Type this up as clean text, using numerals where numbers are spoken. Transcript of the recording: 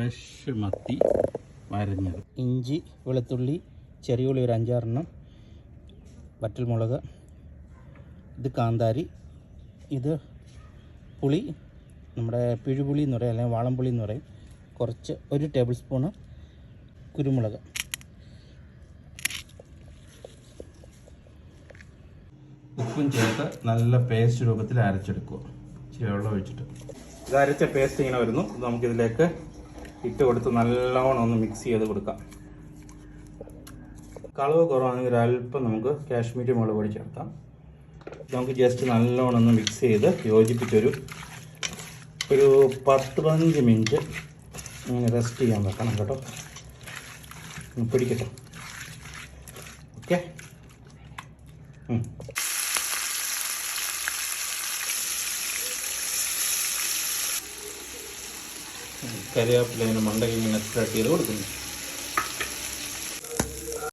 Fresh മത്തി വരഞ്ഞത്, ഇഞ്ചി, വെളുത്തുള്ളി, ചെറിയ ഉള്ളി ഒരു 5-6 എണ്ണം, വറ്റൽമുളക്, ഇത് കാന്താരി, ഇത് പുളി, നമ്മുടെ പിഴുപുളി എന്ന് പറയും അല്ലെങ്കിൽ വാളംപുളി എന്ന് പറയും, കുറച്ച് 1 ടേബിൾ സ്പൂണ് കുരുമുളക്. ഉപ്പും ചേർത്ത് നല്ല പേസ്റ്റ് രൂപത്തിൽ അരച്ചെടുക്കുക. ഇച്ചിരി വെള്ളം ഒഴിച്ചിട്ട് ഇത് അരച്ച പേസ്റ്റ് ഇങ്ങനെ വരുന്നു. ഇത് നമുക്കിതിലേക്ക് ഇട്ട് കൊടുത്ത് നല്ലോണം ഒന്ന് മിക്സ് ചെയ്ത് കൊടുക്കാം. കളവ് കുറവാണെങ്കിൽ ഒരല്പം നമുക്ക് കാശ്മീരി മുളക് പൊടി ചേർക്കാം. നമുക്ക് ജസ്റ്റ് നല്ലോണം ഒന്ന് മിക്സ് ചെയ്ത് യോജിപ്പിച്ചൊരു 10-15 മിനിറ്റ് ഇങ്ങനെ റെസ്റ്റ് ചെയ്യാൻ വെക്കണം കേട്ടോ. പിടിക്കട്ടെ. ഓക്കെ. കറിവേപ്പില മണ്ടയ്ക്ക് ഇങ്ങനെ സ്പ്രെഡ് ചെയ്ത് കൊടുക്കുന്നു.